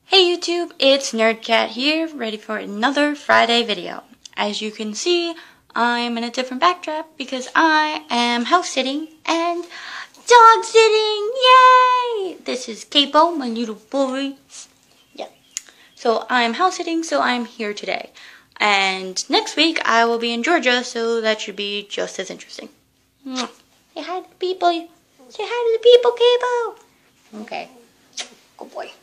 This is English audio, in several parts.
Hey YouTube, it's NerdCat here, ready for another Friday video. As you can see, I'm in a different backdrop because I am house sitting and dog sitting! Yay! This is Capo, my little boy. Yeah. So I'm house sitting, so I'm here today. And next week I will be in Georgia, so that should be just as interesting. Say hi to the people. Say hi to the people, Capo. Okay. Good boy.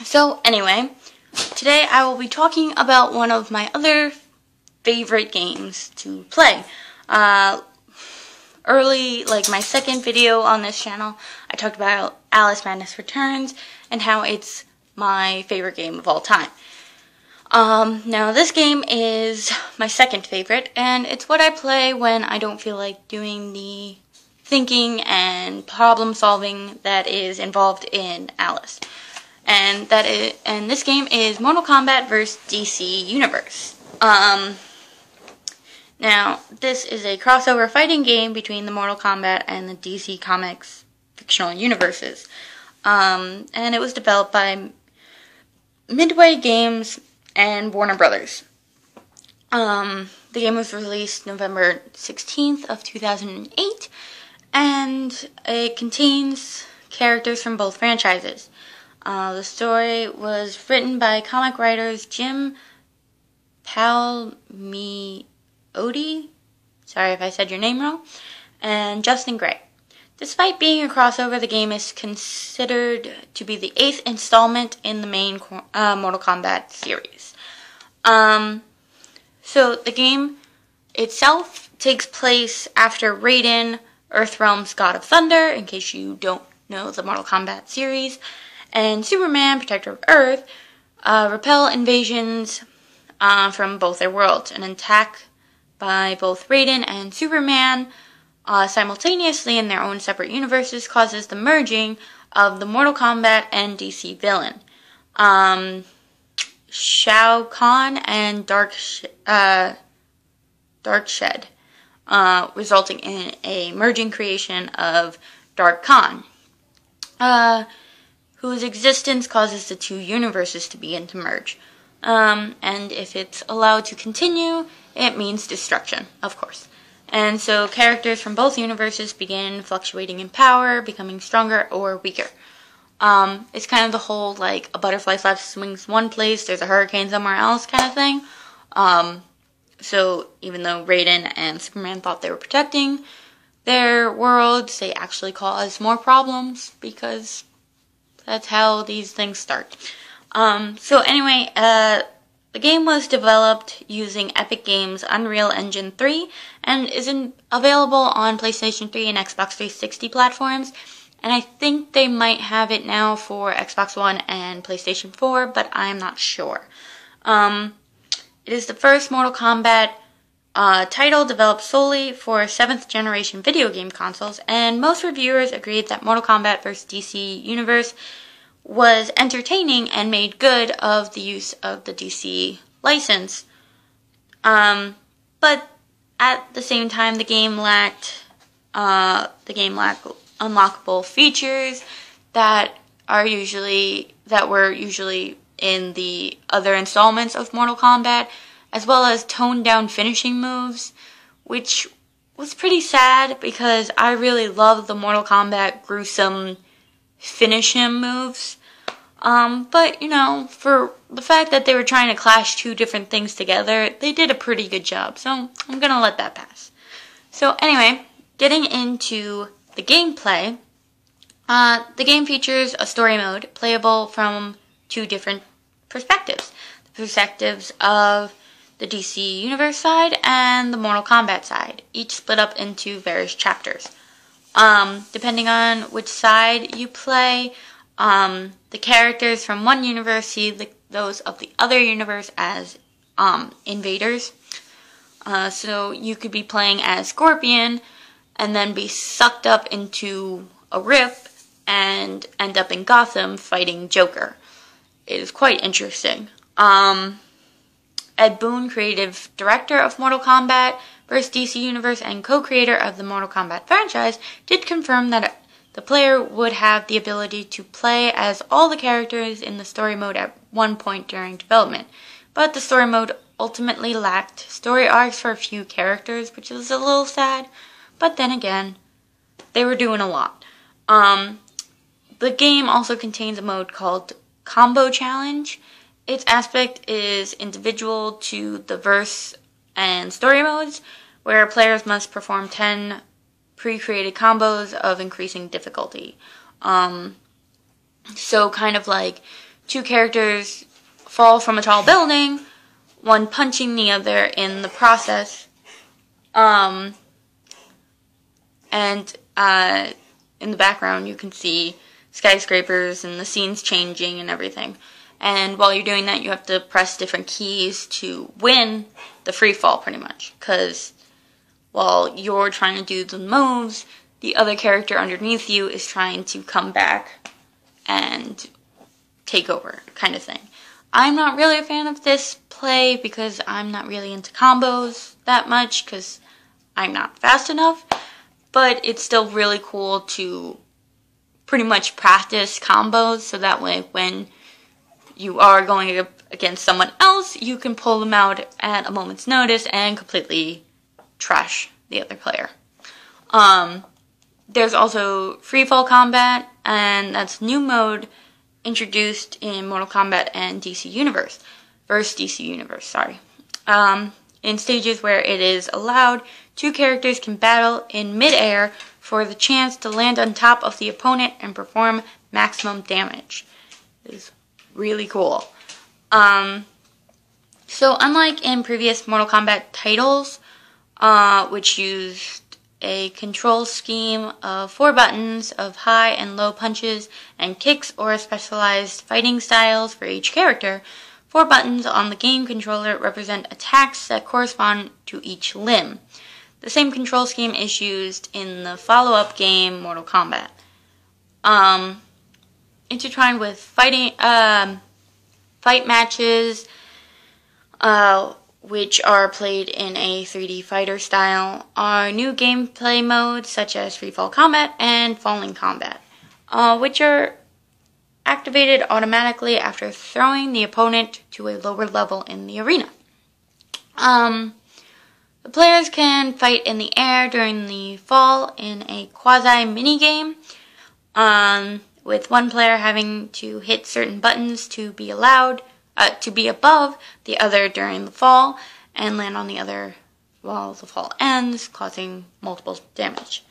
So anyway, today I will be talking about one of my other favorite games to play. Like my second video on this channel, I talked about Alice Madness Returns and how it's my favorite game of all time. Now this game is my second favorite, and it's what I play when I don't feel like doing the thinking and problem solving that is involved in Alice. And this game is Mortal Kombat vs. DC Universe. Now this is a crossover fighting game between the Mortal Kombat and the DC Comics fictional universes. And it was developed by Midway Games and Warner Brothers. The game was released November 16th of 2008. And it contains characters from both franchises. The story was written by comic writers Jim Palmiotti, sorry if I said your name wrong, and Justin Gray. Despite being a crossover, the game is considered to be the 8th installment in the main Mortal Kombat series. So the game itself takes place after Raiden, Earthrealm's God of Thunder, in case you don't know the Mortal Kombat series, and Superman, Protector of Earth, repel invasions from both their worlds. An attack by both Raiden and Superman simultaneously in their own separate universes causes the merging of the Mortal Kombat and DC villain, Shao Kahn and Darkshed. Resulting in a merging creation of Dark Khan, whose existence causes the two universes to begin to merge. And if it's allowed to continue, it means destruction, of course. And so characters from both universes begin fluctuating in power, becoming stronger or weaker. It's kind of the whole, like, a butterfly flap swings one place, there's a hurricane somewhere else kind of thing. So even though Raiden and Superman thought they were protecting their worlds, they actually caused more problems because that's how these things start. So anyway, the game was developed using Epic Games' Unreal Engine 3 and is available on PlayStation 3 and Xbox 360 platforms. And I think they might have it now for Xbox One and PlayStation 4, but I'm not sure. It is the first Mortal Kombat title developed solely for 7th generation video game consoles, and most reviewers agreed that Mortal Kombat vs. DC Universe was entertaining and made good of the use of the DC license. But at the same time, the game lacked unlockable features that were usually in the other installments of Mortal Kombat, as well as toned down finishing moves, which was pretty sad because I really love the Mortal Kombat gruesome finish him moves. But, you know, for the fact that they were trying to clash two different things together, they did a pretty good job, so I'm gonna let that pass. So anyway, getting into the gameplay, the game features a story mode playable from two different perspectives. The perspectives of the DC Universe side and the Mortal Kombat side, each split up into various chapters. Depending on which side you play, the characters from one universe see those of the other universe as invaders. So you could be playing as Scorpion and then be sucked up into a rip and end up in Gotham fighting Joker. It is quite interesting. Ed Boon, creative director of Mortal Kombat vs. DC Universe and co-creator of the Mortal Kombat franchise, did confirm that the player would have the ability to play as all the characters in the story mode at one point during development. But the story mode ultimately lacked story arcs for a few characters, which is a little sad. But then again, they were doing a lot. The game also contains a mode called Combo Challenge. Its aspect is individual to the verse and story modes, where players must perform 10 pre-created combos of increasing difficulty. So kind of like two characters fall from a tall building, one punching the other in the process. And in the background you can see skyscrapers and the scenes changing and everything. And while you're doing that, you have to press different keys to win the free fall, pretty much. Because while you're trying to do the moves, the other character underneath you is trying to come back and take over, kind of thing. I'm not really a fan of this play because I'm not really into combos that much because I'm not fast enough. But it's still really cool to pretty much practice combos so that way when you are going up against someone else, you can pull them out at a moment's notice and completely trash the other player. There's also free fall combat, and that's new mode introduced in Mortal Kombat and DC Universe. In stages where it is allowed, two characters can battle in mid-air for the chance to land on top of the opponent and perform maximum damage. It is really cool. So unlike in previous Mortal Kombat titles, which used a control scheme of 4 buttons of high and low punches and kicks or specialized fighting styles for each character, 4 buttons on the game controller represent attacks that correspond to each limb. The same control scheme is used in the follow-up game Mortal Kombat. Intertwined with fight matches, which are played in a 3D fighter style, are new gameplay modes such as Free Fall Combat and Falling Combat, which are activated automatically after throwing the opponent to a lower level in the arena. The players can fight in the air during the fall in a quasi-minigame, with one player having to hit certain buttons to be above the other during the fall and land on the other while the fall ends, causing multiple damage.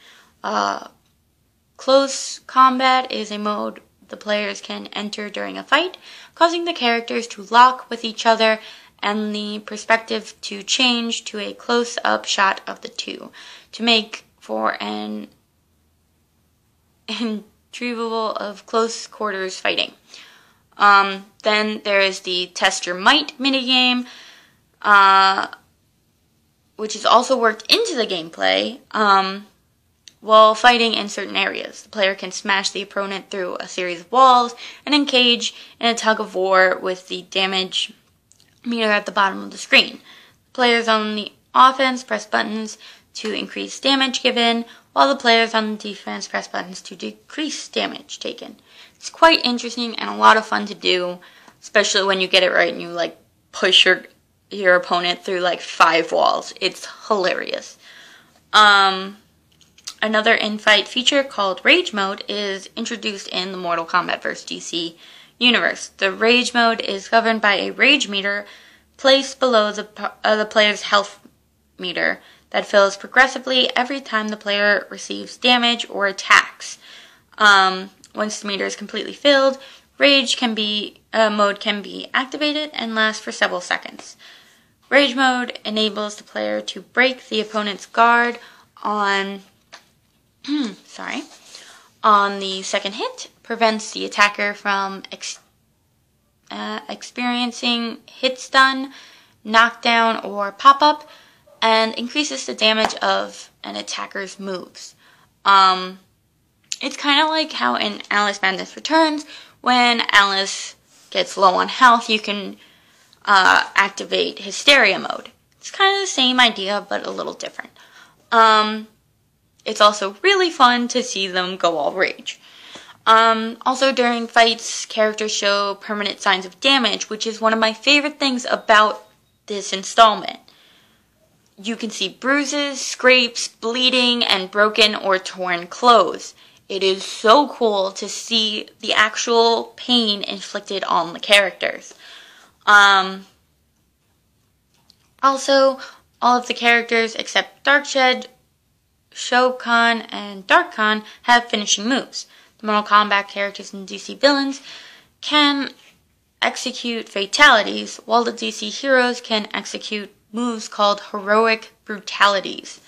Close combat is a mode the players can enter during a fight, causing the characters to lock with each other and the perspective to change to a close-up shot of the two to make for an retrieval of close quarters fighting. Then there is the Test Your Might minigame, which is also worked into the gameplay. While fighting in certain areas, the player can smash the opponent through a series of walls and engage in a tug of war with the damage meter at the bottom of the screen. Players on the offense press buttons to increase damage given, while the players on the defense press buttons to decrease damage taken. It's quite interesting and a lot of fun to do, especially when you get it right and you like push your opponent through like 5 walls. It's hilarious. Another in-fight feature called Rage Mode is introduced in the Mortal Kombat vs. DC universe. The Rage Mode is governed by a rage meter placed below the player's health meter that fills progressively every time the player receives damage or attacks. Once the meter is completely filled, Rage mode can be activated and lasts for several seconds. Rage Mode enables the player to break the opponent's guard on the second hit, prevents the attacker from experiencing hit stun, knockdown, or pop-up, and increases the damage of an attacker's moves. It's kind of like how in Alice Madness Returns, when Alice gets low on health, you can activate Hysteria Mode. It's kind of the same idea, but a little different. it's also really fun to see them go all rage. Also during fights, characters show permanent signs of damage, which is one of my favorite things about this installment. You can see bruises, scrapes, bleeding, and broken or torn clothes. It is so cool to see the actual pain inflicted on the characters. Also, all of the characters except Darkshed, Shokan, and Darkkhan have finishing moves. The Mortal Kombat characters and DC villains can execute fatalities, while the DC heroes can execute moves called heroic brutalities,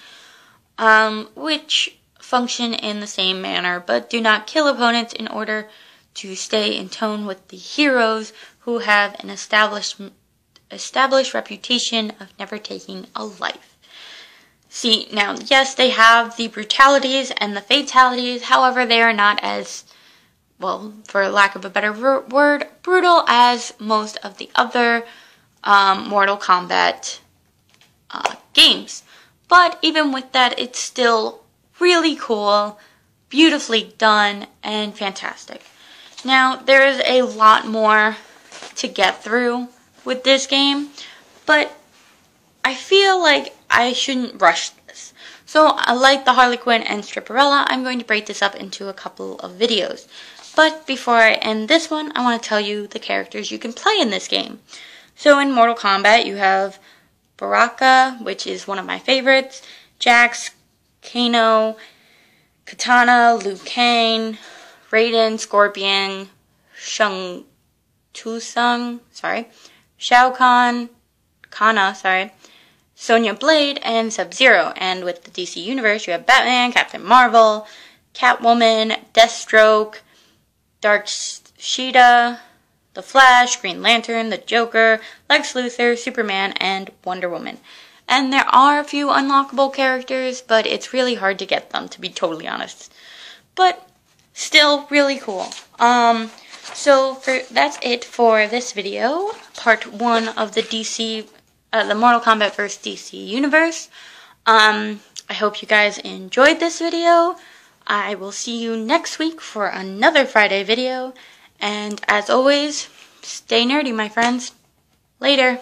which function in the same manner but do not kill opponents in order to stay in tone with the heroes who have an established reputation of never taking a life. See, now, yes, they have the brutalities and the fatalities, however, they are not as, well, for lack of a better word, brutal as most of the other Mortal Kombat games. But even with that, it's still really cool, beautifully done, and fantastic. Now, there is a lot more to get through with this game, but I feel like I shouldn't rush this. So, like the Harley Quinn and Stripperella, I'm going to break this up into a couple of videos. But before I end this one, I want to tell you the characters you can play in this game. So in Mortal Kombat, you have Baraka, which is one of my favorites, Jax, Kano, Katana, Liu Kang, Raiden, Scorpion, Shao Kahn, Sonya Blade, and Sub-Zero. And with the DC Universe, you have Batman, Captain Marvel, Catwoman, Deathstroke, Darkseid, The Flash, Green Lantern, the Joker, Lex Luthor, Superman, and Wonder Woman. And there are a few unlockable characters, but it's really hard to get them, to be totally honest. But still really cool. That's it for this video, part 1 of the the Mortal Kombat vs. DC universe. I hope you guys enjoyed this video. I will see you next week for another Friday video. And as always, stay nerdy, my friends. Later.